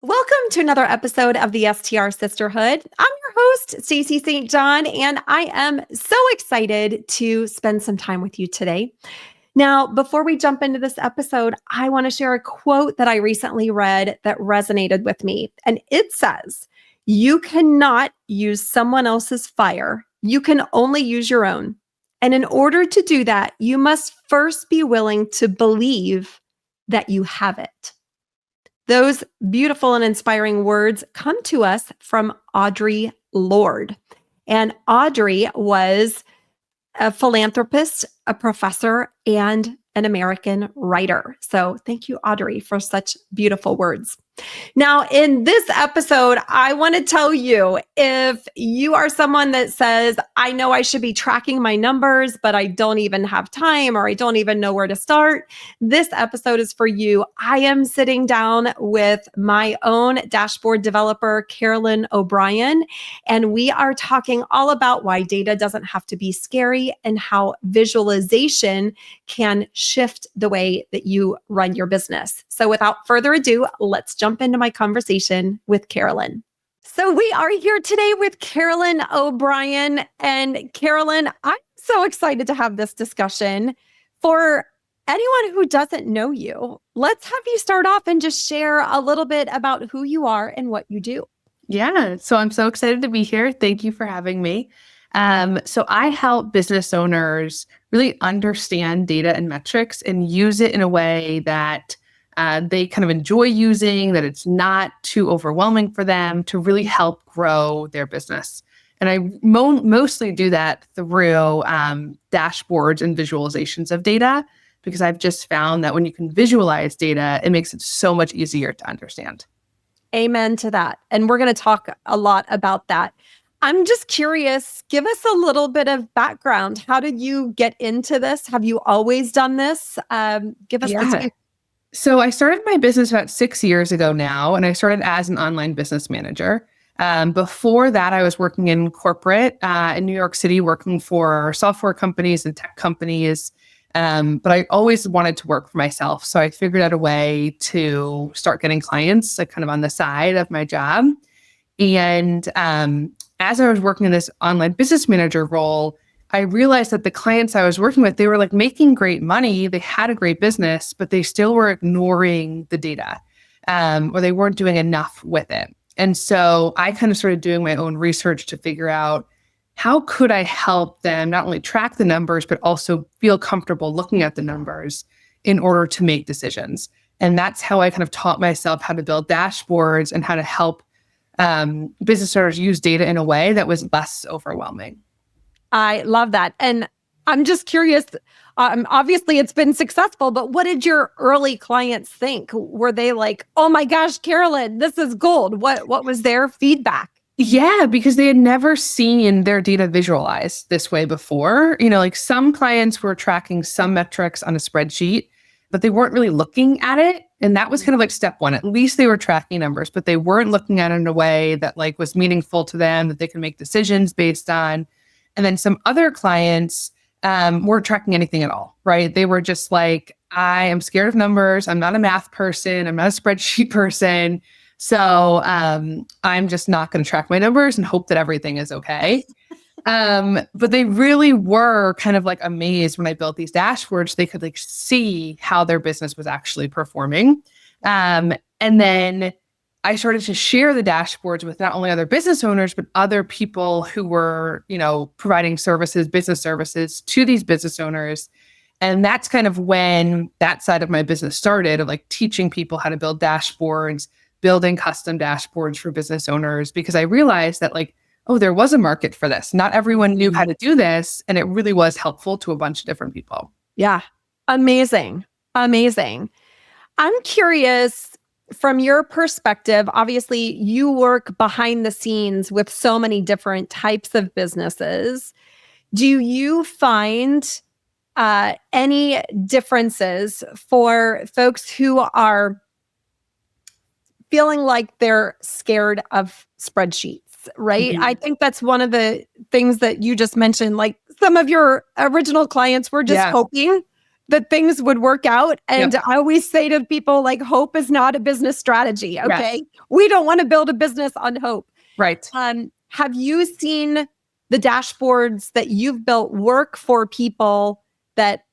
Welcome to another episode of the STR Sisterhood. I'm your host, Stacey St, and I am so excited to spend some time with you today. Now, before we jump into this episode, I want to share a quote that I recently read that resonated with me. And it says, "You cannot use someone else's fire. You can only use your own. And in order to do that, you must first be willing to believe that you have it." Those beautiful and inspiring words come to us from Audre Lorde. And Audre was a philanthropist, a professor, and an American writer. So thank you, Audre, for such beautiful words. Now, in this episode, I want to tell you, if you are someone that says, I know I should be tracking my numbers, but I don't even have time or I don't even know where to start, this episode is for you. I am sitting down with my own dashboard developer, Carolyn O'Brien, and we are talking all about why data doesn't have to be scary and how visualization can shift the way that you run your business. So without further ado, let's jump into my conversation with Carolyn. So we are here today with Carolyn O'Brien. And Carolyn, I'm so excited to have this discussion. For anyone who doesn't know you, let's have you start off and just share a little bit about who you are and what you do. Yeah, so I'm so excited to be here. Thank you for having me. So I help business owners really understand data and metrics and use it in a way that they kind of enjoy using, that it's not too overwhelming for them to really help grow their business. And I mostly do that through dashboards and visualizations of data, because I've just found that when you can visualize data, it makes it so much easier to understand. Amen to that. And we're going to talk a lot about that. I'm just curious, give us a little bit of background. How did you get into this? Have you always done this? Give us the So I started my business about 6 years ago now, and I started as an online business manager. Before that, I was working in corporate in New York City, working for software companies and tech companies. But I always wanted to work for myself. So I figured out a way to start getting clients like kind of on the side of my job. And as I was working in this online business manager role, I realized that the clients I was working with, they were like making great money. They had a great business, but they still were ignoring the data, or they weren't doing enough with it. And so I kind of started doing my own research to figure out, how could I help them not only track the numbers, but also feel comfortable looking at the numbers in order to make decisions? And that's how I kind of taught myself how to build dashboards and how to help business owners use data in a way that was less overwhelming. I love that. And I'm just curious, obviously it's been successful, but what did your early clients think? Were they like, oh my gosh, Carolyn, this is gold? What was their feedback? Yeah, because they had never seen their data visualized this way before. Like some clients were tracking some metrics on a spreadsheet, but they weren't really looking at it. And that was kind of like step one. At least they were tracking numbers, but they weren't looking at it in a way that like was meaningful to them, that they can make decisions based on. And then some other clients weren't tracking anything at all, right? They were just like, I am scared of numbers. I'm not a math person. I'm not a spreadsheet person. So I'm just not going to track my numbers and hope that everything is okay. But they really were kind of like amazed when I built these dashboards. They could like see how their business was actually performing. And then I started to share the dashboards with not only other business owners, but other people who were, providing business services to these business owners. And that's kind of when that side of my business started, of like teaching people how to build dashboards, building custom dashboards for business owners, because I realized that like, oh, there was a market for this. Not everyone knew how to do this. And it really was helpful to a bunch of different people. Yeah. Amazing. Amazing. I'm curious, from your perspective, obviously you work behind the scenes with so many different types of businesses. Do you find any differences for folks who are feeling like they're scared of spreadsheets, right? Mm-hmm. I think that's one of the things that you just mentioned. Like some of your original clients were just hoping that things would work out. And Yep. I always say to people, like, hope is not a business strategy. Okay. Yes. We don't want to build a business on hope. Right. Have you seen the dashboards that you've built work for people that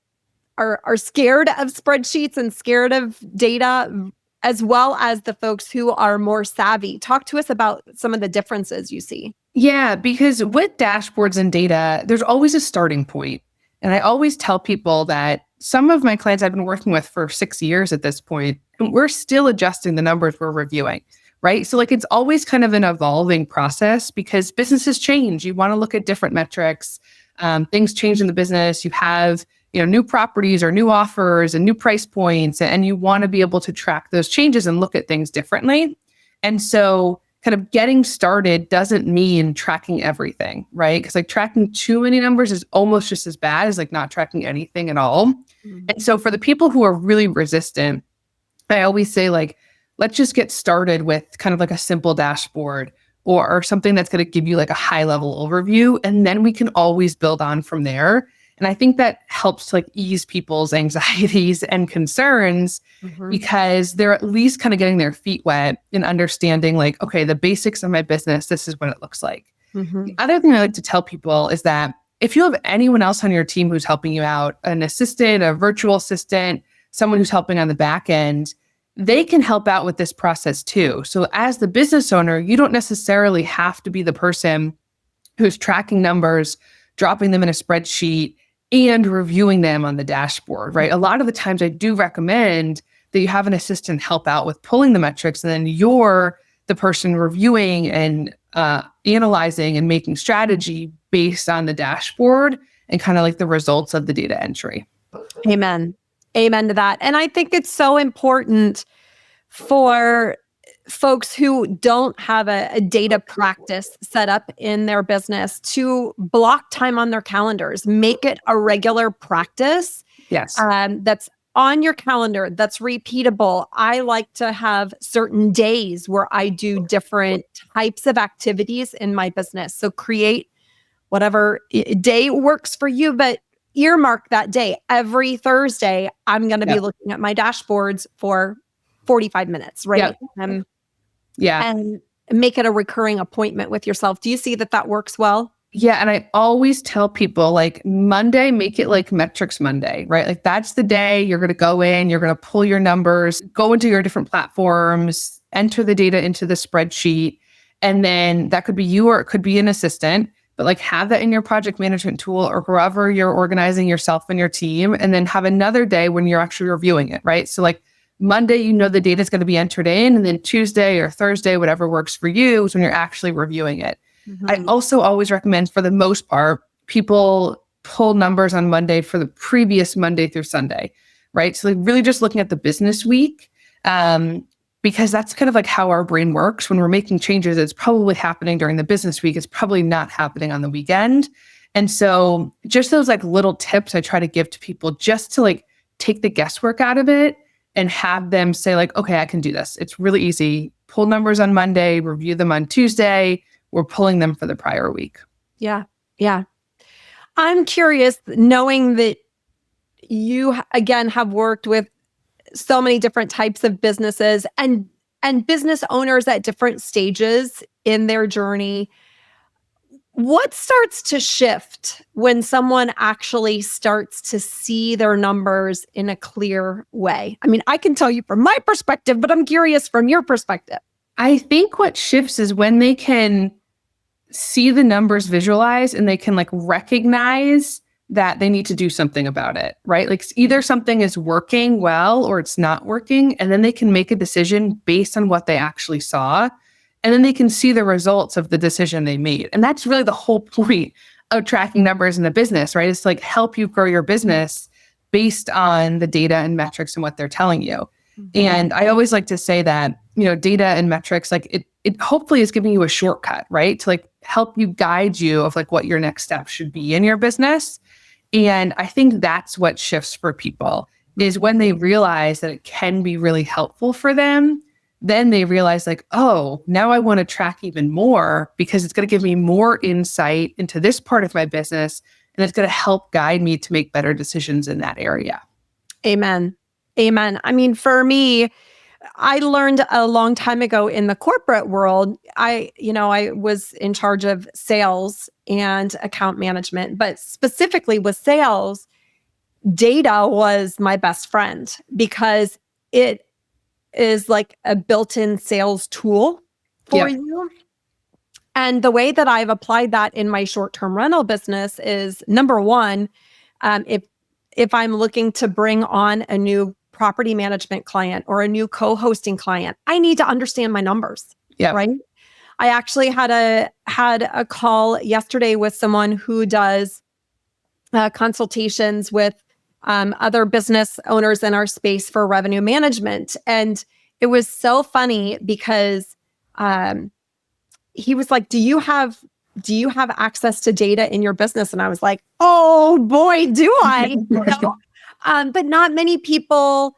are scared of spreadsheets and scared of data, as well as the folks who are more savvy? Talk to us about some of the differences you see. Yeah, because with dashboards and data, there's always a starting point. And I always tell people that some of my clients I've been working with for 6 years at this point, and we're still adjusting the numbers we're reviewing, right? So like it's always kind of an evolving process because businesses change. You want to look at different metrics. Things change in the business. You have new properties or new offers and new price points, and you want to be able to track those changes and look at things differently. And so kind of getting started doesn't mean tracking everything, right? Because like tracking too many numbers is almost just as bad as like not tracking anything at all. Mm-hmm. And so for the people who are really resistant, I always say like, let's just get started with kind of like a simple dashboard or something that's going to give you like a high level overview. And then we can always build on from there. And I think that helps to like ease people's anxieties and concerns because they're at least kind of getting their feet wet and understanding like, okay, the basics of my business, this is what it looks like. The other thing I like to tell people is that if you have anyone else on your team who's helping you out, an assistant, a virtual assistant, someone who's helping on the back end, they can help out with this process too. So as the business owner, you don't necessarily have to be the person who's tracking numbers, dropping them in a spreadsheet, and reviewing them on the dashboard, right? A lot of the times I do recommend that you have an assistant help out with pulling the metrics, and then you're the person reviewing and analyzing and making strategy based on the dashboard and kind of like the results of the data entry. Amen. Amen to that. And I think it's so important for folks who don't have a data practice set up in their business to block time on their calendars, make it a regular practice. Yes. That's on your calendar, that's repeatable. I like to have certain days where I do different types of activities in my business. So create whatever day works for you, but earmark that day. Every Thursday, I'm going to be looking at my dashboards for 45 minutes, right? And make it a recurring appointment with yourself. Do you see that works well? Yeah. And I always tell people like Monday, make it like Metrics Monday, right? Like that's the day you're going to go in, you're going to pull your numbers, go into your different platforms, enter the data into the spreadsheet. And then that could be you or it could be an assistant, but like have that in your project management tool or wherever you're organizing yourself and your team. And then have another day when you're actually reviewing it, right? So like Monday, the data is going to be entered in, and then Tuesday or Thursday, whatever works for you, is when you're actually reviewing it. I also always recommend, for the most part, people pull numbers on Monday for the previous Monday through Sunday, right? So like really just looking at the business week, because that's kind of like how our brain works. When we're making changes, it's probably happening during the business week. It's probably not happening on the weekend. And so just those like little tips I try to give to people just to like take the guesswork out of it and have them say like, okay, I can do this. It's really easy. Pull numbers on Monday, review them on Tuesday. We're pulling them for the prior week. Yeah. Yeah. I'm curious, knowing that you, again, have worked with so many different types of businesses and business owners at different stages in their journey. What starts to shift when someone actually starts to see their numbers in a clear way? I mean, I can tell you from my perspective, but I'm curious from your perspective. I think what shifts is when they can see the numbers visualized and they can like recognize that they need to do something about it, right? Like either something is working well or it's not working, and then they can make a decision based on what they actually saw. And then they can see the results of the decision they made. And that's really the whole point of tracking numbers in a business, right? It's to like help you grow your business based on the data and metrics and what they're telling you. And I always like to say that, data and metrics, like it hopefully is giving you a shortcut, right? To like help you guide you of like what your next step should be in your business. And I think that's what shifts for people is when they realize that it can be really helpful for them. Then they realize like, oh, now I want to track even more because it's going to give me more insight into this part of my business. And it's going to help guide me to make better decisions in that area. Amen. Amen. I mean, for me, I learned a long time ago in the corporate world, I was in charge of sales and account management, but specifically with sales, data was my best friend because it is like a built-in sales tool for Yeah. you. And the way that I've applied that in my short-term rental business is number one, if I'm looking to bring on a new property management client or a new co-hosting client, I need to understand my numbers, Yeah. right? I actually had a call yesterday with someone who does consultations with other business owners in our space for revenue management, and it was so funny because um, he was like, do you have access to data in your business? And I was like, oh boy, do I. But not many people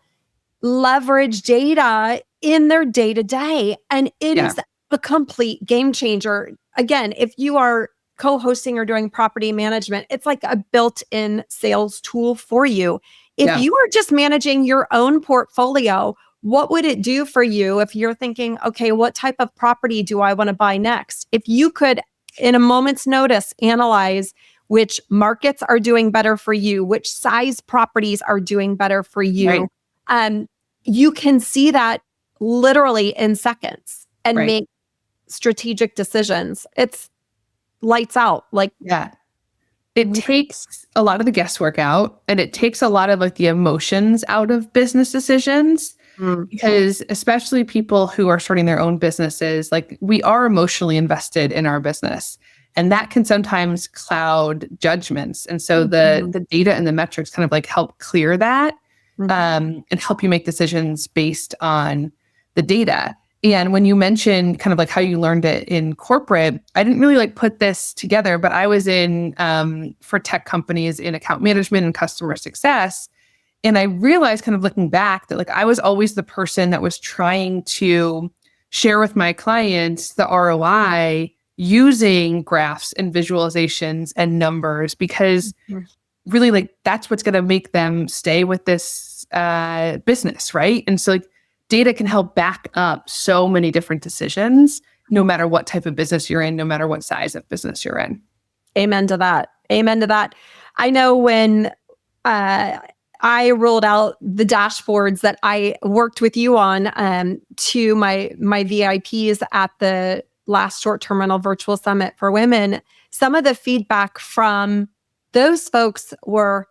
leverage data in their day to day. And it Yeah. is a complete game changer. Again, if you are co hosting or doing property management, it's like a built in sales tool for you. If Yeah. you are just managing your own portfolio, what would it do for you if you're thinking, okay, what type of property do I want to buy next? If you could, in a moment's notice, analyze which markets are doing better for you, which size properties are doing better for you, Right. you can see that literally in seconds and Right. make strategic decisions. It's lights out. Like, Yeah. It takes a lot of the guesswork out, and it takes a lot of like the emotions out of business decisions. mm, Because especially people who are starting their own businesses, like we are emotionally invested in our business, and that can sometimes cloud judgments. And so the data and the metrics kind of like help clear that, and help you make decisions based on the data. And when you mentioned kind of like how you learned it in corporate, I didn't really like put this together, but I was in for tech companies in account management and customer success. And I realized kind of looking back that like I was always the person that was trying to share with my clients the ROI using graphs and visualizations and numbers, because really like that's what's going to make them stay with this business, right? And so like data can help back up so many different decisions, no matter what type of business you're in, no matter what size of business you're in. Amen to that. Amen to that. I know when I rolled out the dashboards that I worked with you on to my VIPs at the last short-term rental virtual summit for women, some of the feedback from those folks were,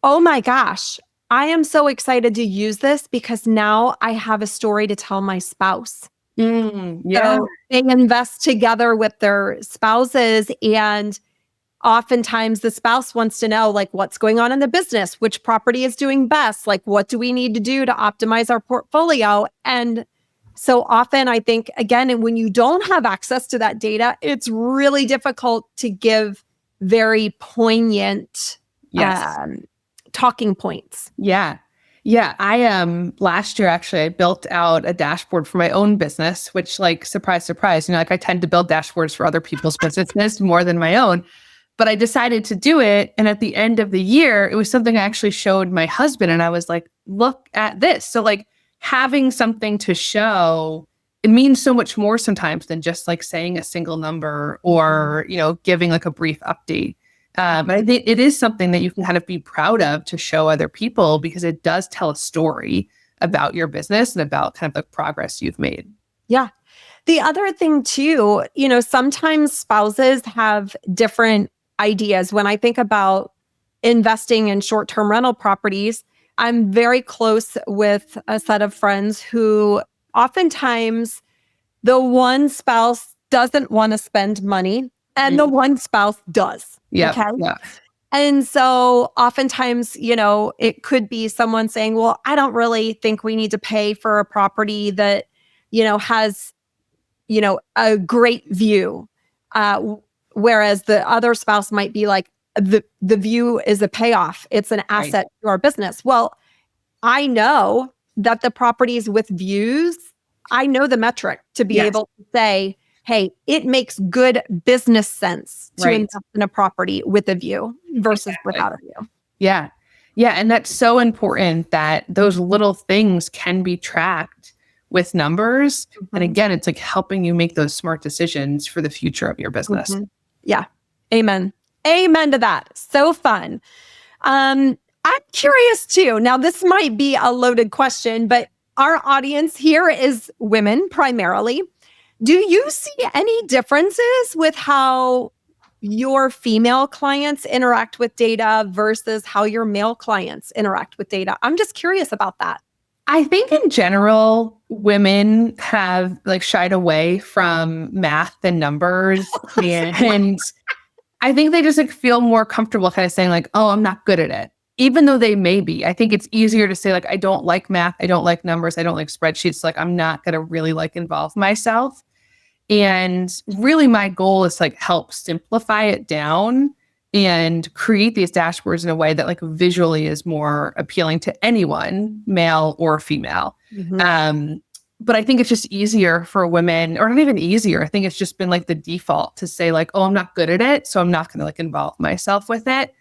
oh my gosh, I am so excited to use this because now I have a story to tell my spouse. Yeah. So they invest together with their spouses, and oftentimes the spouse wants to know like what's going on in the business, which property is doing best, like what do we need to do to optimize our portfolio. And so often I think, again, when you don't have access to that data, it's really difficult to give very poignant Yes. talking points. Yeah. Yeah. I last year actually I built out a dashboard for my own business, which like surprise, surprise, like I tend to build dashboards for other people's businesses more than my own. But I decided to do it. And at the end of the year, it was something I actually showed my husband. And I was like, look at this. So like having something to show, it means so much more sometimes than just like saying a single number or, giving like a brief update. But I think it is something that you can kind of be proud of to show other people, because it does tell a story about your business and about kind of the progress you've made. Yeah. The other thing too, sometimes spouses have different ideas. When I think about investing in short-term rental properties, I'm very close with a set of friends who oftentimes the one spouse doesn't want to spend money and the one spouse does. Yeah. Okay. Yeah. And so oftentimes, it could be someone saying, well, I don't really think we need to pay for a property that, has, a great view. Whereas the other spouse might be like, the view is a payoff. It's an asset to our business. Well, I know that the properties with views, I know the metric to be able to say, hey, it makes good business sense to invest in a property with a view versus without a view. Yeah. Yeah. And that's so important that those little things can be tracked with numbers. And again, it's like helping you make those smart decisions for the future of your business. Yeah. Amen. Amen to that. So fun. I'm curious too. Now, this might be a loaded question, but our audience here is women primarily. Do you see any differences with how your female clients interact with data versus how your male clients interact with data? I'm just curious about that. I think in general, women have like shied away from math and numbers. And I think they just like feel more comfortable kind of saying like, oh, I'm not good at it. Even though they may be. I think it's easier to say like, I don't like math. I don't like numbers. I don't like spreadsheets. Like I'm not going to really like involve myself. And really my goal is to like help simplify it down and create these dashboards in a way that like visually is more appealing to anyone, male or female. But I think it's just easier for women, or not even easier. I think it's just been like the default to say like, oh, I'm not good at it, so I'm not going to like involve myself with it.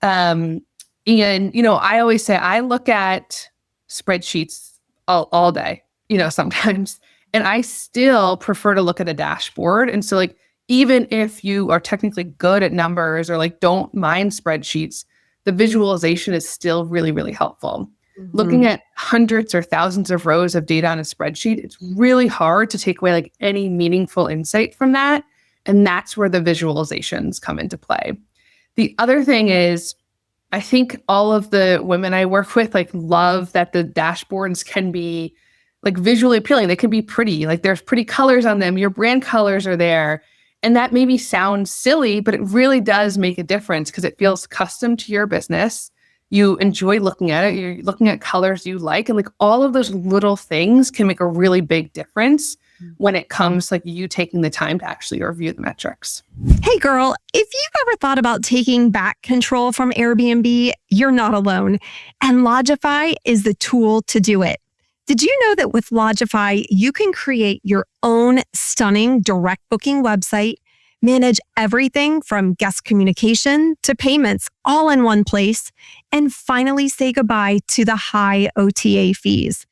And, I always say I look at spreadsheets all day, sometimes, and I still prefer to look at a dashboard. And so like, even if you are technically good at numbers or like don't mind spreadsheets, the visualization is still really, really helpful. Looking at hundreds or thousands of rows of data on a spreadsheet, it's really hard to take away like any meaningful insight from that. And that's where the visualizations come into play. The other thing is, I think all of the women I work with like love that the dashboards can be like visually appealing. They can be pretty, like there's pretty colors on them. Your brand colors are there. And that maybe sounds silly, but it really does make a difference because it feels custom to your business. You enjoy looking at it. You're looking at colors you like. And like all of those little things can make a really big difference when it comes like you taking the time to actually review the metrics. Hey girl, if you've ever thought about taking back control from Airbnb, you're not alone. And Lodgify is the tool to do it. Did you know that with Lodgify, you can create your own stunning direct booking website, manage everything from guest communication to payments all in one place, and finally say goodbye to the high OTA fees?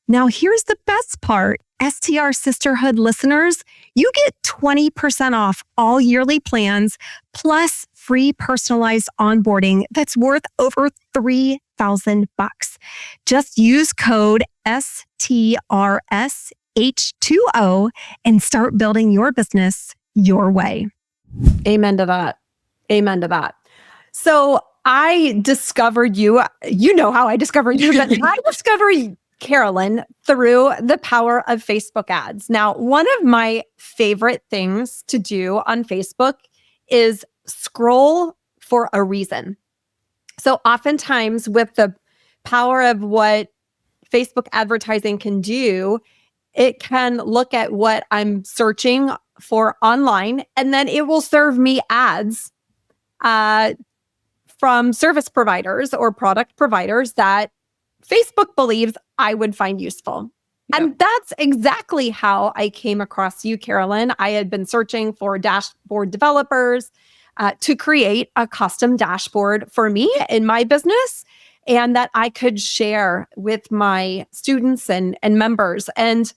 Now, here's the best part. STR Sisterhood listeners, you get 20% off all yearly plans, plus free personalized onboarding that's worth over $3,000. Just use code STRSH20 and start building your business your way. Amen to that. Amen to that. So I discovered you. You know how I discovered you, but I discovered Carolyn through the power of Facebook ads. Now, one of my favorite things to do on Facebook is scroll for a reason. So oftentimes with the power of what Facebook advertising can do, it can look at what I'm searching for online, and then it will serve me ads from service providers or product providers that Facebook believes I would find useful. Yep. And that's exactly how I came across you, Carolyn. I had been searching for dashboard developers to create a custom dashboard for me in my business and that I could share with my students and members. And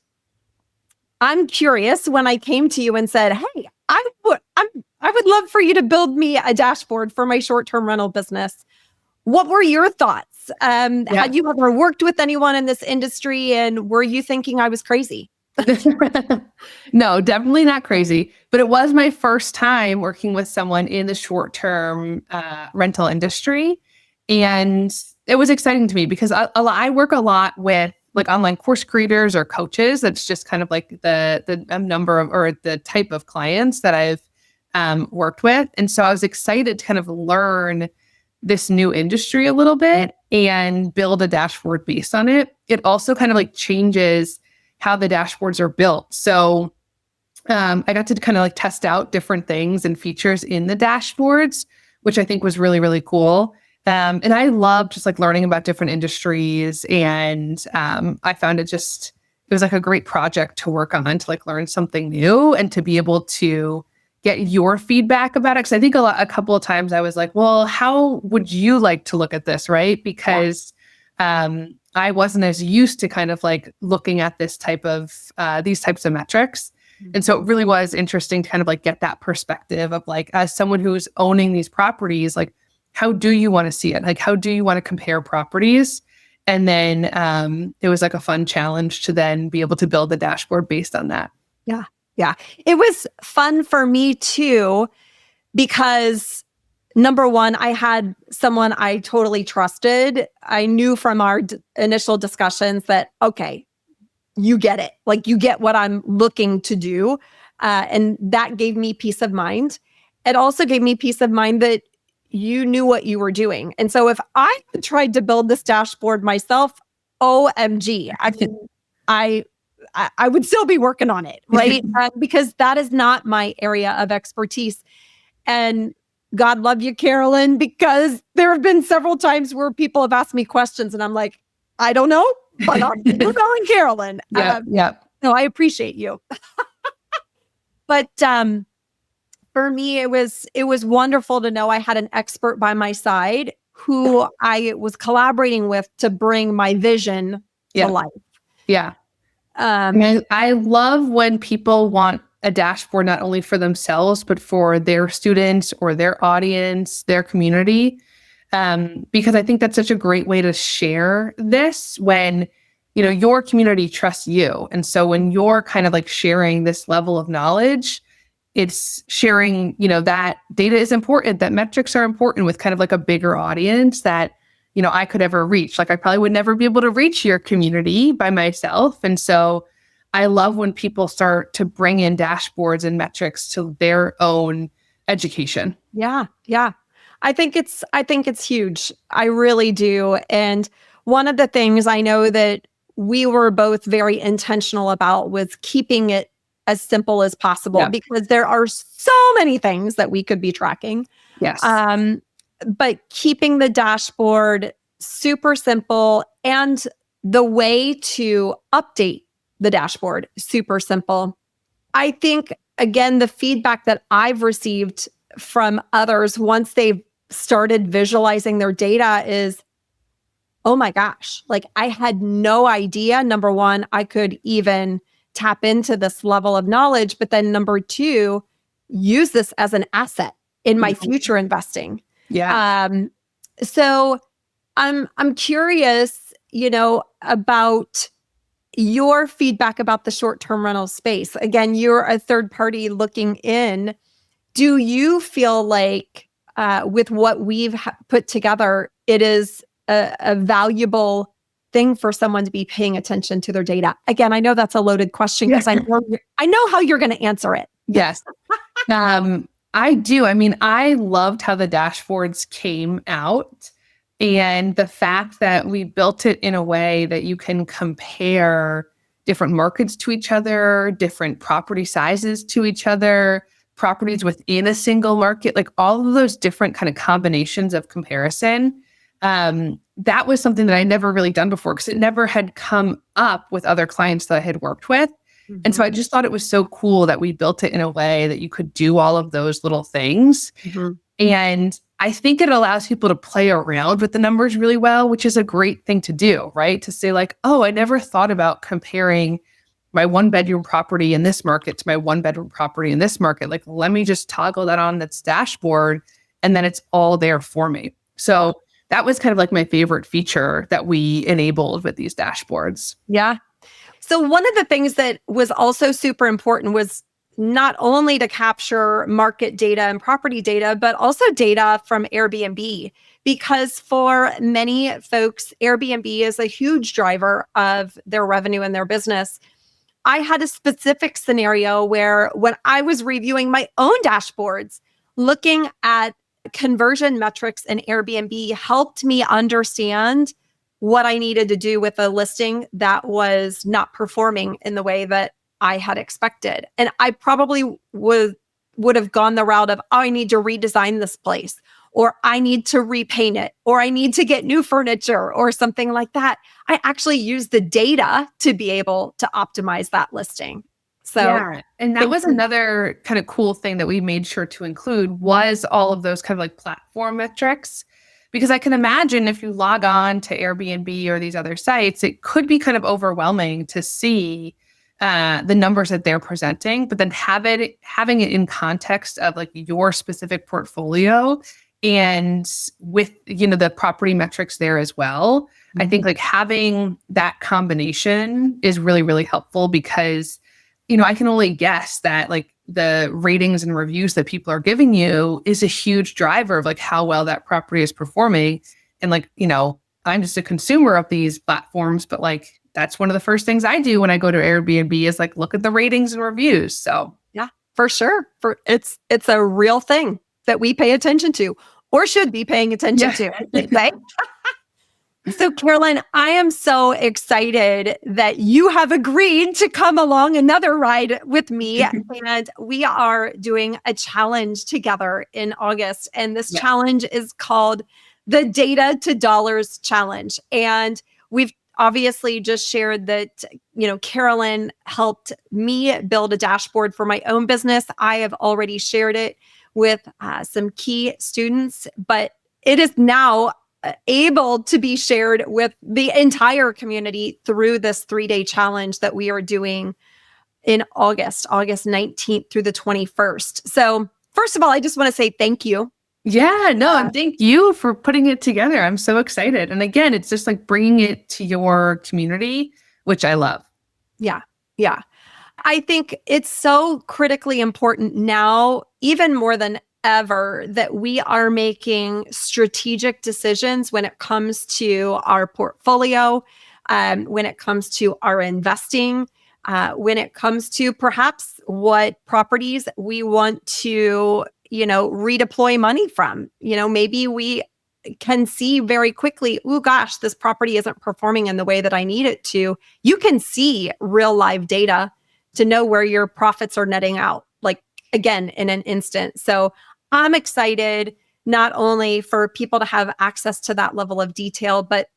I'm curious, when I came to you and said, hey, I would love for you to build me a dashboard for my short-term rental business. What were your thoughts? Had you ever worked with anyone in this industry, and were you thinking I was crazy? No, definitely not crazy. But it was my first time working with someone in the short-term rental industry. And it was exciting to me because I work a lot with like online course creators or coaches. That's just kind of like the number of, or the type of clients that I've worked with. And so I was excited to kind of learn this new industry a little bit and build a dashboard based on it. It also kind of like changes how the dashboards are built. So I got to kind of like test out different things and features in the dashboards, which I think was really, really cool. And I love just like learning about different industries. And I found it was like a great project to work on, to like learn something new and to be able to get your feedback about it. Cause I think a couple of times I was like, well, how would you like to look at this? Right. Because, I wasn't as used to kind of like looking at this type of, these types of metrics. And so it really was interesting to kind of like get that perspective of like, as someone who's owning these properties, like, how do you want to see it? Like, how do you want to compare properties? And then it was like a fun challenge to then be able to build a dashboard based on that. Yeah. Yeah. It was fun for me too, because number one, I had someone I totally trusted. I knew from our initial discussions that, okay, you get it. Like, you get what I'm looking to do. And that gave me peace of mind. It also gave me peace of mind that you knew what you were doing. And so if I had tried to build this dashboard myself, OMG, I would still be working on it, right? Because that is not my area of expertise. And God love you, Carolyn, because there have been several times where people have asked me questions and I'm like, I don't know, but I'm calling Carolyn. Yeah. No, I appreciate you. But for me, it was wonderful to know I had an expert by my side who I was collaborating with to bring my vision to life. Yeah. I love when people want a dashboard not only for themselves, but for their students or their audience, their community. Because I think that's such a great way to share this when, you know, your community trusts you. And so when you're kind of like sharing this level of knowledge, it's sharing, you know, that data is important, that metrics are important with kind of like a bigger audience that, you know, I could ever reach. Like, I probably would never be able to reach your community by myself. And so I love when people start to bring in dashboards and metrics to their own education. Yeah. Yeah. I think it's huge. I really do. And one of the things I know that we were both very intentional about was keeping it as simple as possible, because there are so many things that we could be tracking. Yes. But keeping the dashboard super simple and the way to update the dashboard super simple. I think, again, the feedback that I've received from others once they've started visualizing their data is, oh my gosh, like, I had no idea, number one, I could even tap into this level of knowledge, but then number two, use this as an asset in my future investing. Yeah. So I'm curious, you know, about your feedback about the short-term rental space. Again, you're a third party looking in. Do you feel like with what we've put together, it is a valuable thing for someone to be paying attention to their data? Again, I know that's a loaded question because I know how you're going to answer it. Yes. I do. I mean, I loved how the dashboards came out and the fact that we built it in a way that you can compare different markets to each other, different property sizes to each other, properties within a single market, like all of those different kind of combinations of comparison. That was something that I never really done before because it never had come up with other clients that I had worked with. Mm-hmm. And so I just thought it was so cool that we built it in a way that you could do all of those little things. Mm-hmm. And I think it allows people to play around with the numbers really well, which is a great thing to do, right? To say like, oh, I never thought about comparing my 1-bedroom property in this market to my 1-bedroom property in this market. Like, let me just toggle that on this dashboard and then it's all there for me. So that was kind of like my favorite feature that we enabled with these dashboards. Yeah. So one of the things that was also super important was not only to capture market data and property data, but also data from Airbnb. Because for many folks, Airbnb is a huge driver of their revenue and their business. I had a specific scenario where when I was reviewing my own dashboards, looking at conversion metrics in Airbnb helped me understand what I needed to do with a listing that was not performing in the way that I had expected. And I probably would have gone the route of, oh, I need to redesign this place, or I need to repaint it, or I need to get new furniture or something like that. I actually used the data to be able to optimize that listing. So Yeah. And that thank was you. another kind of cool thing that we made sure to include was all of those kind of like platform metrics. Because I can imagine if you log on to Airbnb or these other sites, it could be kind of overwhelming to see the numbers that they're presenting, but then having it in context of like your specific portfolio and with, the property metrics there as well. I think like having that combination is really, really helpful because, I can only guess that like the ratings and reviews that people are giving you is a huge driver of like how well that property is performing. And like, I'm just a consumer of these platforms, but like that's one of the first things I do when I go to Airbnb is like look at the ratings and reviews. So Yeah, for sure. It's a real thing that we pay attention to or should be paying attention to, I should say. So, Carolyn, I am so excited that you have agreed to come along another ride with me. And we are doing a challenge together in August. And this challenge is called the Data to Dollars Challenge. And we've obviously just shared that, Carolyn helped me build a dashboard for my own business. I have already shared it with some key students, but it is now able to be shared with the entire community through this 3-day challenge that we are doing in August 19th through the 21st. So first of all, I just want to say thank you. Yeah, no, and thank you for putting it together. I'm so excited. And again, it's just like bringing it to your community, which I love. Yeah. Yeah. I think it's so critically important now, even more than ever, that we are making strategic decisions when it comes to our portfolio, when it comes to our investing, when it comes to perhaps what properties we want to, redeploy money from. Maybe we can see very quickly, oh gosh, this property isn't performing in the way that I need it to. You can see real live data to know where your profits are netting out, like again, in an instant. So I'm excited not only for people to have access to that level of detail, but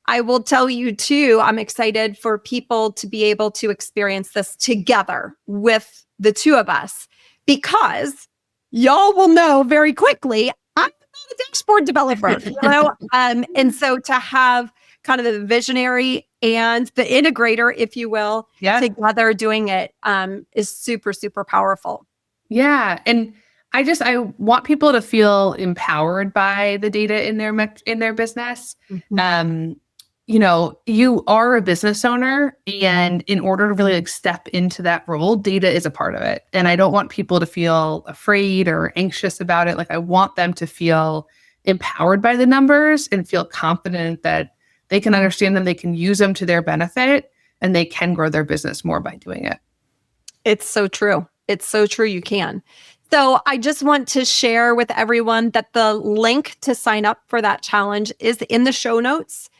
I will tell you too, I'm excited for people to be able to experience this together with the two of us, because y'all will know very quickly, I'm not a dashboard developer, and so to have kind of the visionary and the integrator, if you will, together doing it is super, super powerful. Yeah. And I want people to feel empowered by the data in their business. You are a business owner, and in order to really like step into that role, data is a part of it. And I don't want people to feel afraid or anxious about it. Like I want them to feel empowered by the numbers and feel confident that they can understand them, they can use them to their benefit, and they can grow their business more by doing it. It's so true. It's so true. You can. So I just want to share with everyone that the link to sign up for that challenge is in the show notes.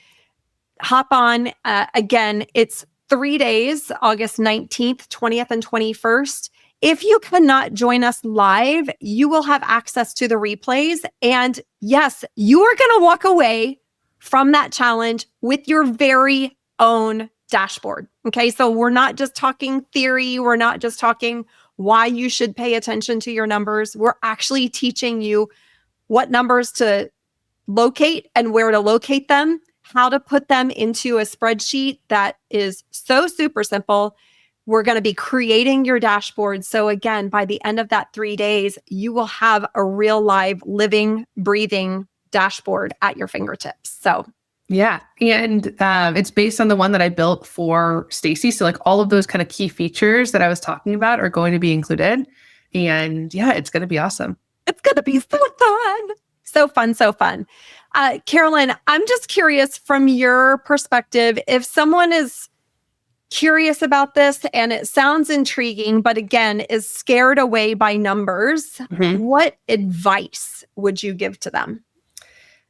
Hop on. Again, it's 3 days, August 19th, 20th, and 21st. If you cannot join us live, you will have access to the replays. And yes, you are going to walk away from that challenge with your very own dashboard. Okay. So we're not just talking theory. We're not just talking why you should pay attention to your numbers. We're actually teaching you what numbers to locate and where to locate them, how to put them into a spreadsheet that is so super simple. We're going to be creating your dashboard. So again, by the end of that 3 days, you will have a real live living, breathing dashboard at your fingertips. So yeah. And it's based on the one that I built for Stacey. So like all of those kind of key features that I was talking about are going to be included. And yeah, it's going to be awesome. It's going to be so fun. So fun, so fun. Carolyn, I'm just curious from your perspective, if someone is curious about this and it sounds intriguing, but again, is scared away by numbers, what advice would you give to them?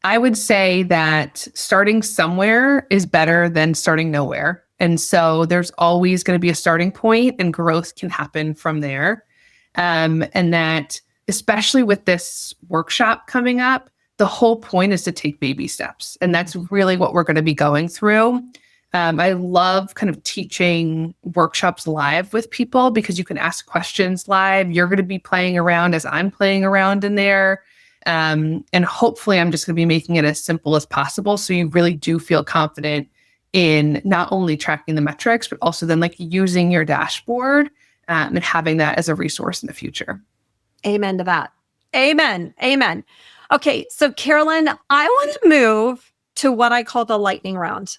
I would say that starting somewhere is better than starting nowhere. And so there's always going to be a starting point and growth can happen from there. And that especially with this workshop coming up, the whole point is to take baby steps. And that's really what we're going to be going through. I love kind of teaching workshops live with people because you can ask questions live. You're going to be playing around as I'm playing around in there. And hopefully I'm just going to be making it as simple as possible. So you really do feel confident in not only tracking the metrics, but also then like using your dashboard and having that as a resource in the future. Amen to that. Amen. Amen. Okay. So Carolyn, I want to move to what I call the lightning round.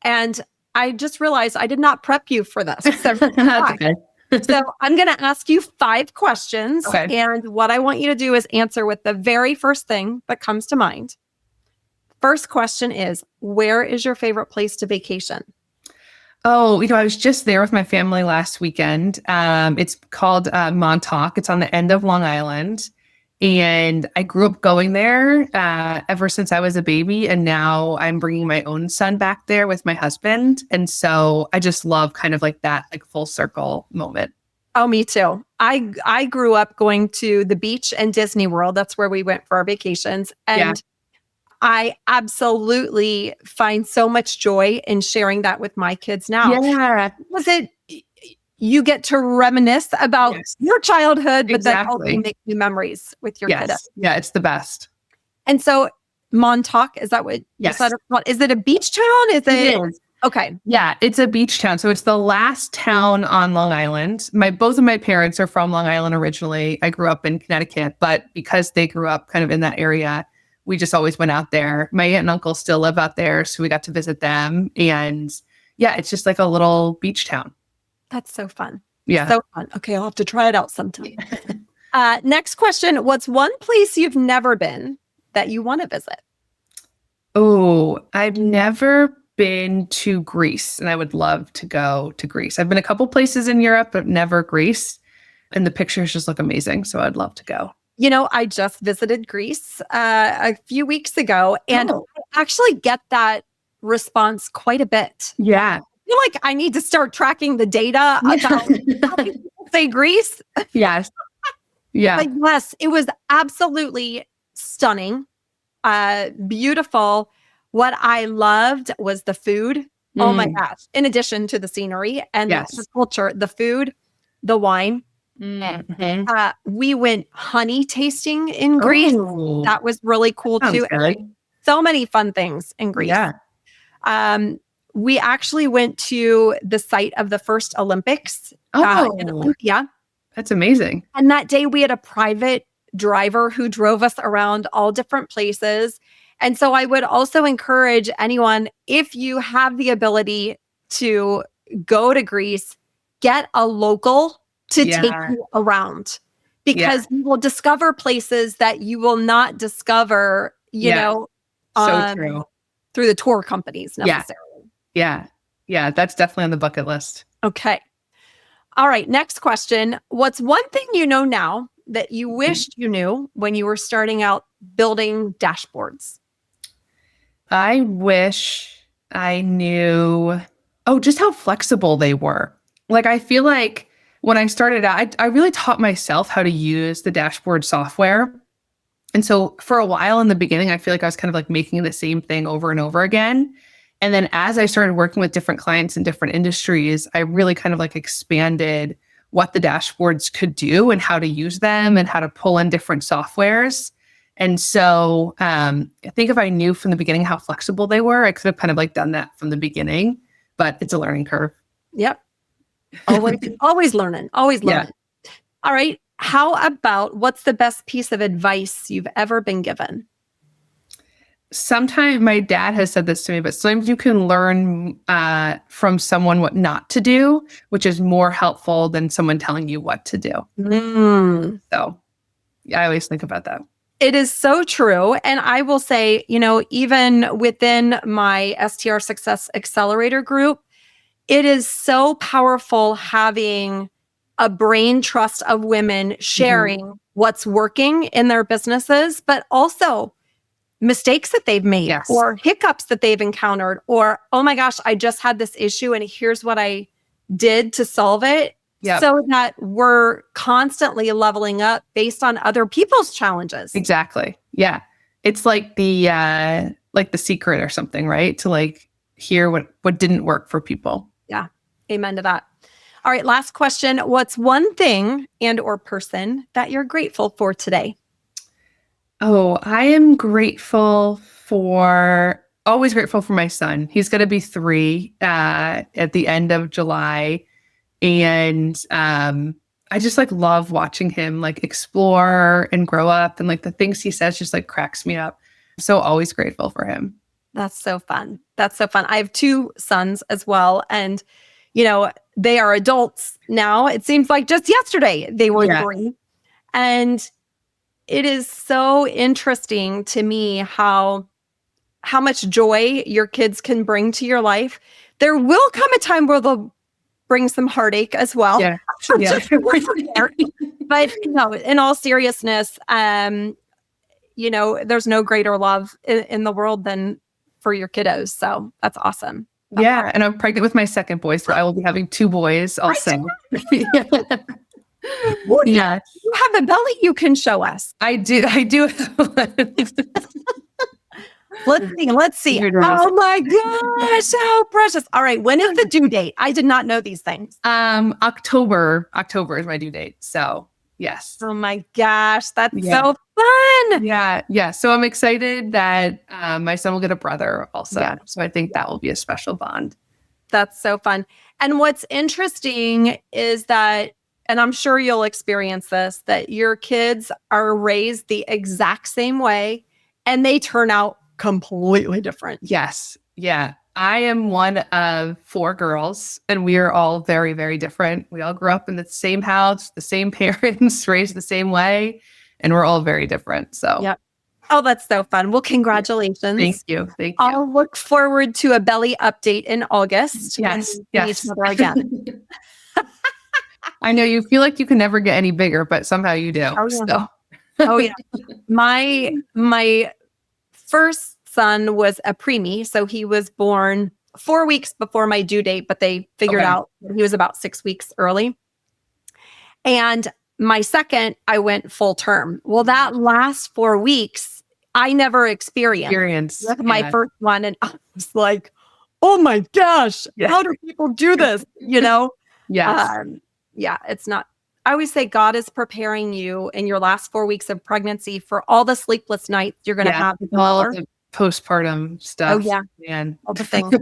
And I just realized I did not prep you for this. So, Okay. so I'm going to ask you 5 questions. Okay. And what I want you to do is answer with the very first thing that comes to mind. First question is, where is your favorite place to vacation? Oh, I was just there with my family last weekend. It's called Montauk. It's on the end of Long Island. And I grew up going there ever since I was a baby. And now I'm bringing my own son back there with my husband. And so I just love kind of like that like full circle moment. Oh, me too. I grew up going to the beach and Disney World. That's where we went for our vacations. And I absolutely find so much joy in sharing that with my kids now. Yeah. You get to reminisce about your childhood, but then also Exactly. make new memories with your kiddo. Yeah, it's the best. And so Montauk, is that what? Yes. Is it a beach town? Is it? It is. Okay. Yeah, it's a beach town. So it's the last town on Long Island. Both of my parents are from Long Island originally. I grew up in Connecticut, but because they grew up kind of in that area, we just always went out there. My aunt and uncle still live out there, so we got to visit them. And yeah, it's just like a little beach town. That's so fun. Yeah. So fun. Okay, I'll have to try it out sometime. Next question. What's one place you've never been that you want to visit? Oh, I've never been to Greece, and I would love to go to Greece. I've been a couple places in Europe, but never Greece. And the pictures just look amazing. So I'd love to go. I just visited Greece a few weeks ago, and I actually get that response quite a bit. Yeah. I feel like I need to start tracking the data about how many people say Greece. Yes. Yeah. But yes, it was absolutely stunning, beautiful. What I loved was the food. Oh my gosh. In addition to the scenery and the culture, the food, the wine. Mm-hmm. We went honey tasting in Greece. Oh, that was really cool too. So many fun things in Greece. Yeah. We actually went to the site of the first Olympics in Olympia. That's amazing. And that day we had a private driver who drove us around all different places. And so I would also encourage anyone, if you have the ability to go to Greece, get a local to take you around, because you will discover places that you will not discover, so true. through the tour companies necessarily. Yeah. Yeah. That's definitely on the bucket list. Okay. All right. Next question. What's one thing you know now that you wished you knew when you were starting out building dashboards? I wish I knew, just how flexible they were. Like, I feel like when I started out, I really taught myself how to use the dashboard software. And so for a while in the beginning, I feel like I was kind of like making the same thing over and over again. And then as I started working with different clients in different industries, I really kind of like expanded what the dashboards could do and how to use them and how to pull in different softwares. And so I think if I knew from the beginning how flexible they were, I could have kind of like done that from the beginning, but it's a learning curve. Yep. Always learning. All right. How about what's the best piece of advice you've ever been given? Sometimes my dad has said this to me, but sometimes you can learn from someone what not to do, which is more helpful than someone telling you what to do. So I always think about that. It is so true. And I will say, even within my STR Success Accelerator group, it is so powerful having a brain trust of women sharing what's working in their businesses, but also mistakes that they've made or hiccups that they've encountered, or, oh my gosh, I just had this issue and here's what I did to solve it. So that we're constantly leveling up based on other people's challenges. Exactly. Yeah. It's like the secret or something, right? To like hear what didn't work for people. Yeah. Amen to that. All right. Last question. What's one thing and or person that you're grateful for today? Oh, I am always grateful for my son. He's going to be 3 at the end of July. And I just like love watching him like explore and grow up, and like the things he says just like cracks me up. So always grateful for him. That's so fun. That's so fun. I have 2 sons as well. And, you know, they are adults now. It seems like just yesterday they were 3. And it is so interesting to me how much joy your kids can bring to your life. There will come a time where they'll bring some heartache as well. Yeah. But no, in all seriousness, you know, there's no greater love in the world than for your kiddos. So that's awesome. Yeah. And I'm pregnant with my second boy, so I will be having 2 boys also. Yeah. You have a belly you can show us. I do. Let's see. Oh my gosh, how precious. All right. When is the due date? I did not know these things. October is my due date. So yes. Oh my gosh. That's so fun. Yeah. Yeah. So I'm excited that my son will get a brother also. Yeah. So I think that will be a special bond. That's so fun. And what's interesting is that, and I'm sure you'll experience this, that your kids are raised the exact same way and they turn out completely different. Yes. Yeah. I am one of 4 girls, and we are all very, very different. We all grew up in the same house, the same parents, raised the same way, and we're all very different. So, yeah. Oh, that's so fun. Well, congratulations. Thank you. Thank you. I'll look forward to a belly update in August. Yes. Yes. Again. I know you feel like you can never get any bigger, but somehow you do. Oh, yeah. So. Oh, yeah. My first son was a preemie, so he was born 4 weeks before my due date, but they figured out he was about 6 weeks early. And my second, I went full term. Well, that last 4 weeks, I never experienced my first one. And I was like, oh my gosh, how do people do this? You know? Yes. Yeah, it's not. I always say God is preparing you in your last 4 weeks of pregnancy for all the sleepless nights you're going to have. All of the postpartum stuff. Oh, yeah. Man. All the things.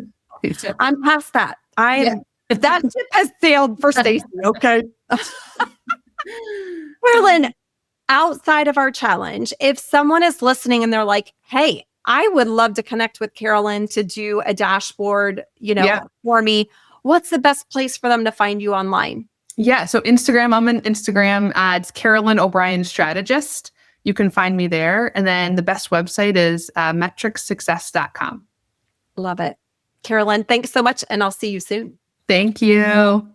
I'm past that. That ship has sailed for Stacey. Okay. Carolyn, outside of our challenge, if someone is listening and they're like, hey, I would love to connect with Carolyn to do a dashboard, for me, what's the best place for them to find you online? Yeah. So Instagram, I'm on Instagram. It's Carolyn O'Brien Strategist. You can find me there. And then the best website is metricsuccess.com. Love it. Carolyn, thanks so much. And I'll see you soon. Thank you.